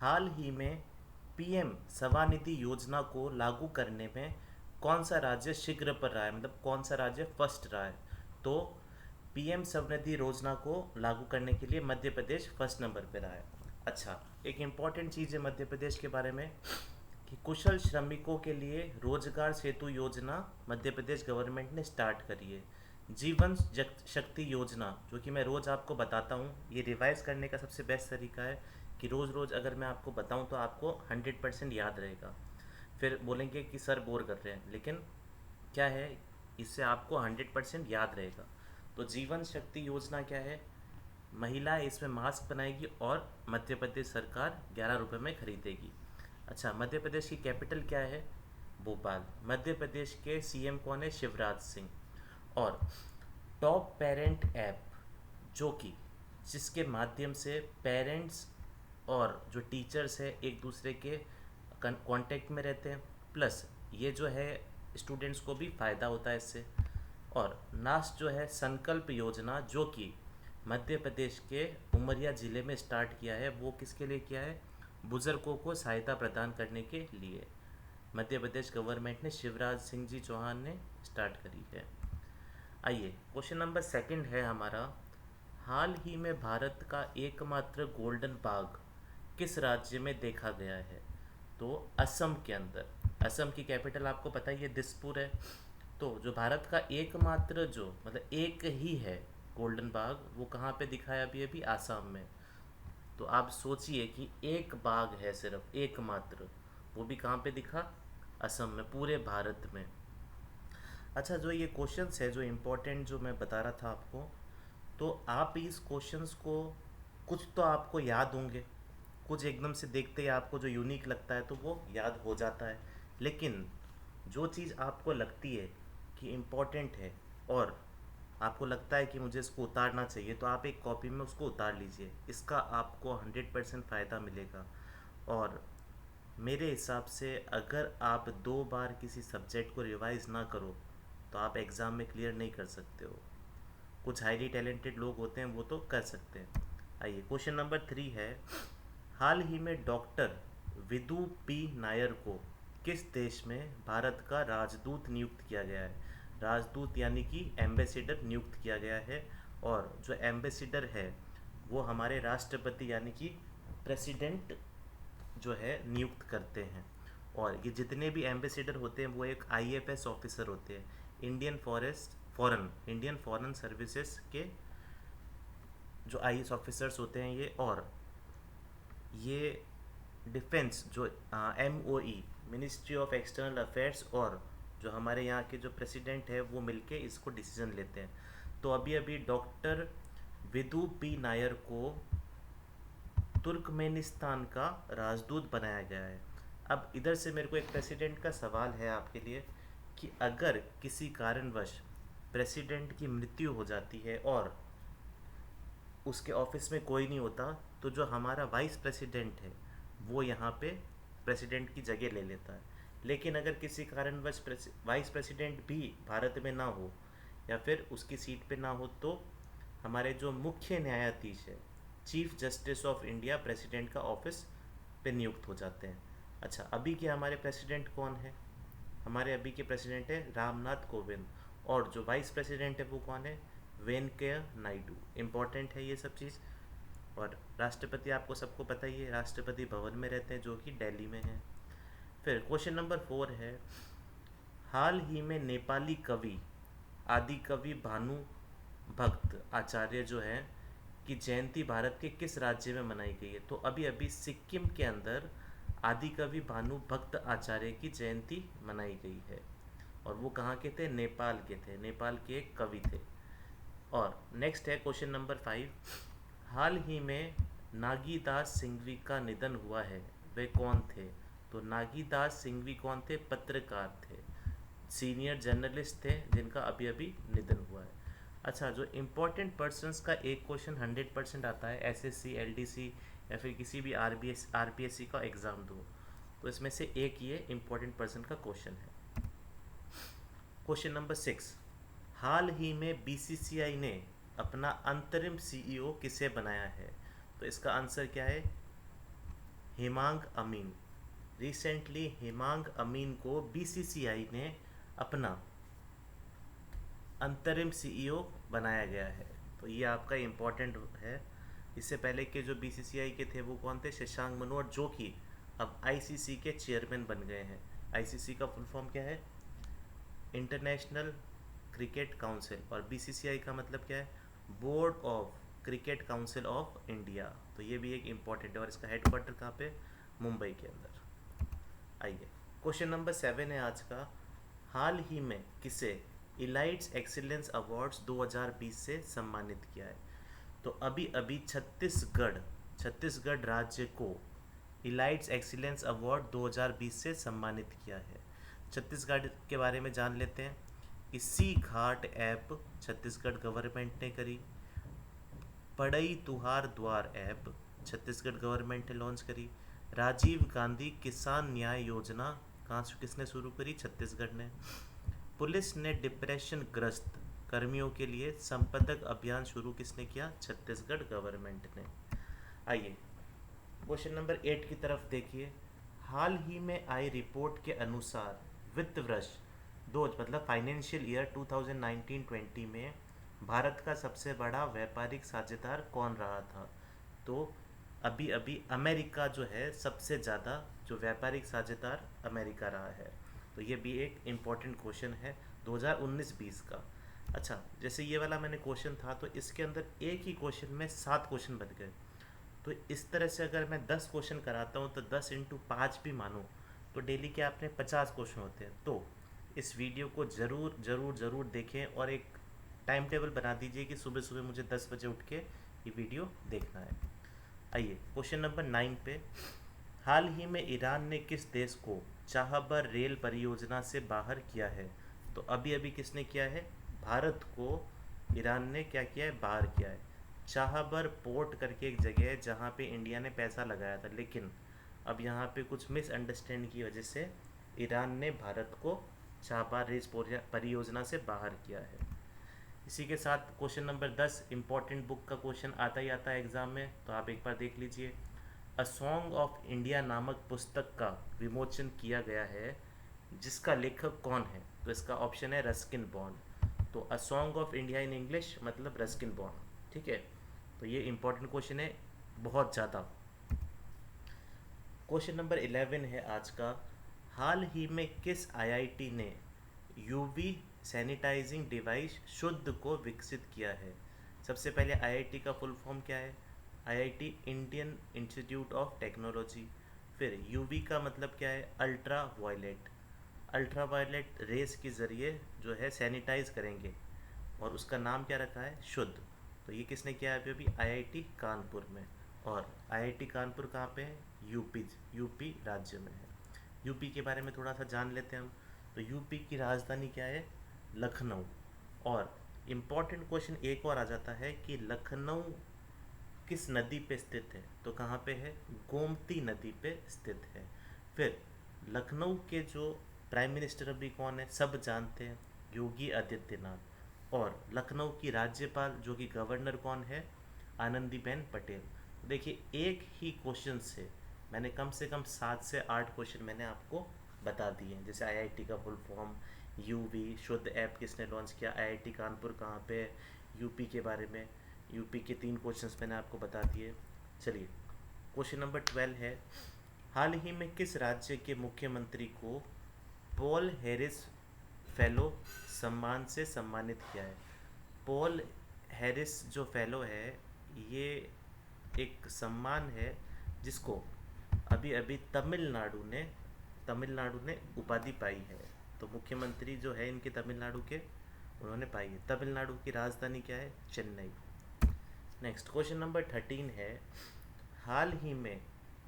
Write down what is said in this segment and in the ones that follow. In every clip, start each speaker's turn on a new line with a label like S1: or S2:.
S1: हाल ही में पीएम स्वनिधि योजना को लागू करने में कौन सा राज्य शीघ्र पर रहा है, मतलब कौन सा राज्य फर्स्ट रहा है? तो पीएम स्वनिधि योजना को लागू करने के लिए मध्य प्रदेश फर्स्ट नंबर पर रहा है। अच्छा, एक इम्पॉर्टेंट चीज़ है मध्य प्रदेश के बारे में कि कुशल श्रमिकों के लिए रोजगार सेतु योजना मध्य प्रदेश गवर्नमेंट ने स्टार्ट करी है। जीवन शक्ति योजना, जो कि मैं रोज़ आपको बताता हूँ, ये रिवाइज करने का सबसे बेस्ट तरीका है कि रोज़ रोज़ अगर मैं आपको बताऊँ तो आपको 100% याद रहेगा। फिर बोलेंगे कि सर बोर कर रहे हैं, लेकिन क्या है, इससे आपको 100% याद रहेगा। तो जीवन शक्ति योजना क्या है? महिलाएं इसमें मास्क बनाएगी और मध्य प्रदेश सरकार 11 रुपये में खरीदेगी। अच्छा, मध्य प्रदेश की कैपिटल क्या है? भोपाल। मध्य प्रदेश के सीएम कौन है? शिवराज सिंह। और टॉप पेरेंट ऐप, जो कि जिसके माध्यम से पेरेंट्स और जो टीचर्स है एक दूसरे के कांटेक्ट में रहते हैं, प्लस ये जो है स्टूडेंट्स को भी फ़ायदा होता है इससे। और नास्ट जो है संकल्प योजना, जो कि मध्य प्रदेश के उमरिया ज़िले में स्टार्ट किया है, वो किसके लिए किया है? बुज़ुर्गों को सहायता प्रदान करने के लिए मध्य प्रदेश गवर्नमेंट ने, शिवराज सिंह जी चौहान ने स्टार्ट करी है। आइए, क्वेश्चन नंबर सेकंड है हमारा, हाल ही में भारत का एकमात्र गोल्डन बाघ किस राज्य में देखा गया है? तो असम के अंदर। असम की कैपिटल आपको पता ही है, दिसपुर है। तो जो भारत का एकमात्र, जो मतलब एक ही है गोल्डन बाघ, वो कहाँ पे दिखा है? अभी अभी आसाम में। तो आप सोचिए कि एक बाघ है, सिर्फ एकमात्र, वो भी कहाँ पे दिखा? असम में, पूरे भारत में। अच्छा, जो ये क्वेश्चंस है जो इम्पोर्टेंट जो मैं बता रहा था आपको, तो आप इस क्वेश्चंस को, कुछ तो आपको याद होंगे, कुछ एकदम से देखते ही आपको जो यूनिक लगता है तो वो याद हो जाता है। लेकिन जो चीज़ आपको लगती है कि इम्पोर्टेंट है और आपको लगता है कि मुझे इसको उतारना चाहिए, तो आप एक कॉपी में उसको उतार लीजिए, इसका आपको 100% फ़ायदा मिलेगा। और मेरे हिसाब से अगर आप 2 बार किसी सब्जेक्ट को रिवाइज ना करो तो आप एग्ज़ाम में क्लियर नहीं कर सकते हो। कुछ हाईली टैलेंटेड लोग होते हैं, वो तो कर सकते हैं। आइए, क्वेश्चन नंबर 3 है, हाल ही में डॉक्टर विदु पी नायर को किस देश में भारत का राजदूत नियुक्त किया गया है? राजदूत यानी कि एम्बेसडर नियुक्त किया गया है। और जो एम्बेसडर है वो हमारे राष्ट्रपति यानी कि प्रेसिडेंट जो है नियुक्त करते हैं। और ये जितने भी एम्बेसडर होते हैं वो एक आईएफएस ऑफिसर होते हैं, इंडियन फॉरेन सर्विसेज के जो आईएएस ऑफिसर्स होते हैं ये। और ये डिफेंस जो MoE, ministry of external affairs, और जो हमारे यहाँ के जो प्रेसिडेंट है वो मिलके इसको डिसीजन लेते हैं। तो अभी अभी डॉक्टर विदु पी नायर को तुर्कमेनिस्तान का राजदूत बनाया गया है। अब इधर से मेरे को एक प्रेसिडेंट का सवाल है आपके लिए कि अगर किसी कारणवश प्रेसिडेंट की मृत्यु हो जाती है और उसके ऑफिस में कोई नहीं होता, तो जो हमारा वाइस प्रेसिडेंट है वो यहाँ पे प्रेसिडेंट की जगह ले लेता है। लेकिन अगर किसी कारणवश वाइस प्रेसिडेंट भी भारत में ना हो या फिर उसकी सीट पे ना हो, तो हमारे जो मुख्य न्यायाधीश है, chief justice of India, president का ऑफिस पे नियुक्त हो जाते हैं। अच्छा, अभी के हमारे प्रेसिडेंट कौन है? हमारे अभी के प्रेसिडेंट है रामनाथ कोविंद। और जो वाइस प्रेसिडेंट है वो कौन है? वेंकैया नायडू। इम्पॉर्टेंट है ये सब चीज़। और राष्ट्रपति आपको सबको पता ही है, राष्ट्रपति भवन में रहते हैं जो कि दिल्ली में है। फिर क्वेश्चन नंबर 4 है, हाल ही में नेपाली कवि आदि कवि भानु भक्त आचार्य जो हैं की जयंती भारत के किस राज्य में मनाई गई है? तो अभी अभी सिक्किम के अंदर आदि कवि भानु भक्त आचार्य की जयंती मनाई गई है। और वो कहाँ के थे? नेपाल के थे, नेपाल के एक कवि थे। और नेक्स्ट है क्वेश्चन नंबर 5, हाल ही में नागीदास सिंघवी का निधन हुआ है, वे कौन थे? तो नागीदास सिंघवी कौन थे? पत्रकार थे, सीनियर जर्नलिस्ट थे, जिनका अभी अभी निधन हुआ है। अच्छा, जो इम्पोर्टेंट पर्सनस का एक क्वेश्चन 100% आता है, एसएससी, एलडीसी या फिर किसी भी आरपीएससी का एग्ज़ाम दो, तो इसमें से एक ये इम्पोर्टेंट पर्सन का क्वेश्चन है। क्वेश्चन नंबर 6, हाल ही में बीसीसीआई ने अपना अंतरिम सीईओ किसे बनाया है? तो इसका आंसर क्या है? हेमांग अमीन। रिसेंटली हेमांग अमीन को बीसीसीआई ने अपना अंतरिम सीईओ बनाया गया है। तो ये आपका इम्पोर्टेंट है। इससे पहले के जो बीसीसीआई के थे वो कौन थे? शशांक मनोहर, जो कि अब आईसीसी के चेयरमैन बन गए हैं। आईसीसी का फुल फॉर्म क्या है? International cricket council. और बीसीसीआई का मतलब क्या है? Board of cricket council of India. तो ये भी एक इम्पॉर्टेंट है। और इसका हेडक्वार्टर कहाँ पे? मुंबई के अंदर। आइए, क्वेश्चन नंबर 7 है आज का। हाल ही में किसे इलाइट्स एक्सीलेंस अवार्ड्स 2020 से सम्मानित किया है? तो अभी अभी छत्तीसगढ़ राज्य को इलाइट्स एक्सीलेंस अवार्ड 2020 से सम्मानित किया है। छत्तीसगढ़ के बारे में जान लेते हैं। इसी घाट ऐप छत्तीसगढ़ गवर्नमेंट ने करी। पढ़ई तुहार द्वार ऐप छत्तीसगढ़ गवर्नमेंट ने लॉन्च करी। राजीव गांधी किसान न्याय योजना किसने शुरू करी? छत्तीसगढ़ ने। पुलिस ने डिप्रेशन ग्रस्त कर्मियों के लिए संपदक अभियान शुरू किसने किया? छत्तीसगढ़ गवर्नमेंट ने। आइए, क्वेश्चन नंबर 8 की तरफ देखिए। हाल ही में आई रिपोर्ट के अनुसार वित्त वर्ष दो मतलब फाइनेंशियल ईयर 2019-20 में भारत का सबसे बड़ा व्यापारिक साझेदार कौन रहा था? तो अभी अभी अमेरिका जो है सबसे ज़्यादा जो व्यापारिक साझेदार अमेरिका रहा है। तो ये भी एक इम्पॉर्टेंट क्वेश्चन है 2019-20 का। अच्छा, जैसे ये वाला मैंने क्वेश्चन था तो इसके अंदर एक ही क्वेश्चन में 7 क्वेश्चन बन गए। तो इस तरह से अगर मैं 10 क्वेश्चन कराता हूँ तो 10 इंटू 5 भी मानो तो डेली के आपने 50 क्वेश्चन होते हैं। तो इस वीडियो को ज़रूर ज़रूर ज़रूर देखें और एक टाइम टेबल बना दीजिए कि सुबह सुबह मुझे 10 बजे उठ के ये वीडियो देखना है। आइए, क्वेश्चन नंबर 9 पे। हाल ही में ईरान ने किस देश को चाहबर रेल परियोजना से बाहर किया है? तो अभी अभी किसने किया है? भारत को ईरान ने क्या किया है? बाहर किया है। चाहबर पोर्ट करके एक जगह है जहाँ पे इंडिया ने पैसा लगाया था, लेकिन अब यहाँ पे कुछ मिसअंडरस्टैंड की वजह से ईरान ने भारत को चाहबर रेल परियोजना से बाहर किया है। इसी के साथ क्वेश्चन नंबर 10 इम्पॉर्टेंट बुक का क्वेश्चन आता ही आता है एग्जाम में, तो आप एक बार देख लीजिए। अ सॉन्ग ऑफ इंडिया नामक पुस्तक का विमोचन किया गया है, जिसका लेखक कौन है? तो इसका ऑप्शन है रस्किन बॉन्ड। तो a song of India in English मतलब रस्किन बॉन्ड। ठीक है, तो ये इम्पोर्टेंट क्वेश्चन है बहुत ज़्यादा। क्वेश्चन नंबर 11 है आज का। हाल ही में किस आईआईटी ने यूवी सैनिटाइजिंग डिवाइस शुद्ध को विकसित किया है? सबसे पहले आईआईटी का फुल फॉर्म क्या है? IIT Indian Institute of Technology. फिर यूवी का मतलब क्या है? Ultra violet. Ultra violet rays के ज़रिए जो है सैनिटाइज करेंगे और उसका नाम क्या रखा है? शुद्ध। तो ये किसने किया है? अभी आईआईटी कानपुर में। और आईआईटी कानपुर कहाँ पे है? यूपी राज्य में है। यूपी के बारे में थोड़ा सा जान लेते हैं हम। तो यूपी की राजधानी क्या है? लखनऊ। और इम्पॉर्टेंट क्वेश्चन एक और आ जाता है कि लखनऊ किस नदी पे स्थित है? तो कहाँ पे है? गोमती नदी पे स्थित है। फिर लखनऊ के जो प्राइम मिनिस्टर अभी कौन है? सब जानते हैं, योगी आदित्यनाथ। और लखनऊ की राज्यपाल जो कि गवर्नर कौन है? आनंदीबेन पटेल। देखिए, एक ही क्वेश्चन से कम 7 से 8 क्वेश्चन मैंने आपको बता दिए हैं। जैसे आईआईटी का फुल फॉर्म, यूवी, शुद्ध ऐप किसने लॉन्च किया, आईआईटी कानपुर कहाँ पे है, यूपी के बारे में, यूपी के 3 क्वेश्चंस मैंने आपको बता दिए। चलिए, क्वेश्चन नंबर 12 है। हाल ही में किस राज्य के मुख्यमंत्री को पॉल हैरिस फेलो सम्मान से सम्मानित किया है? पॉल हैरिस जो फेलो है, ये एक सम्मान है जिसको अभी अभी तमिलनाडु ने उपाधि पाई है। तो मुख्यमंत्री जो है इनके तमिलनाडु के, उन्होंने पाई है। तमिलनाडु की राजधानी क्या है? चेन्नई। नेक्स्ट क्वेश्चन नंबर 13 है। हाल ही में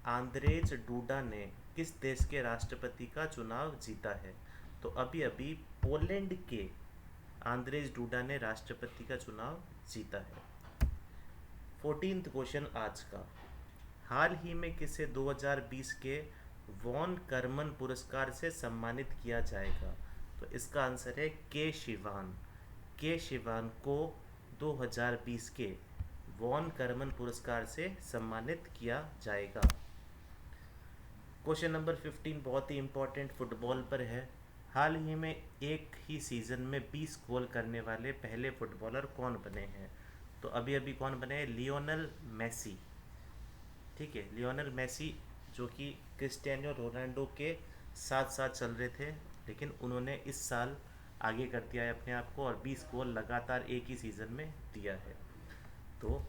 S1: आंद्रेज डूडा ने किस देश के राष्ट्रपति का चुनाव जीता है? तो अभी अभी पोलैंड के आंद्रेज डूडा ने राष्ट्रपति का चुनाव जीता है। 14th क्वेश्चन आज का। हाल ही में किसे 2020 के वॉन करमन पुरस्कार से सम्मानित किया जाएगा? तो इसका आंसर है के शिवान। के शिवान को 2020 के वॉन करमन पुरस्कार से सम्मानित किया जाएगा। क्वेश्चन नंबर 15 बहुत ही इम्पोर्टेंट फुटबॉल पर है। हाल ही में एक ही सीज़न में 20 गोल करने वाले पहले फुटबॉलर कौन बने हैं? तो अभी अभी कौन बने हैं? Lionel Messi. ठीक है, लियोनल मैसी, जो कि क्रिस्टियानो रोनाल्डो के साथ साथ चल रहे थे, लेकिन उन्होंने इस साल आगे कर दिया है अपने आप को और 20 गोल लगातार एक ही सीज़न में दिया है। तो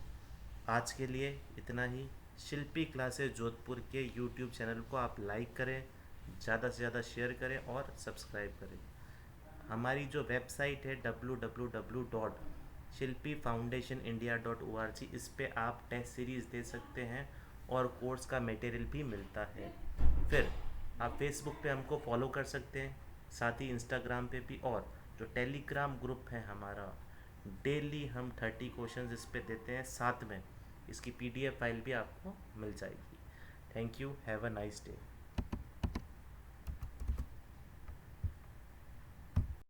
S1: आज के लिए इतना ही। शिल्पी क्लासेस जोधपुर के यूट्यूब चैनल को आप लाइक करें, ज़्यादा से ज़्यादा शेयर करें और सब्सक्राइब करें। हमारी जो वेबसाइट है www.shilpifoundationindia.org, इस पे आप टेस्ट सीरीज़ दे सकते हैं और कोर्स का मटेरियल भी मिलता है। फिर आप फेसबुक पे हमको फॉलो कर सकते हैं, साथ ही इंस्टाग्राम पे भी, और जो टेलीग्राम ग्रुप है हमारा, डेली हम 30 क्वेश्चंस इस पे देते हैं, साथ में इसकी PDF फाइल भी आपको मिल जाएगी। Thank you, have a nice day.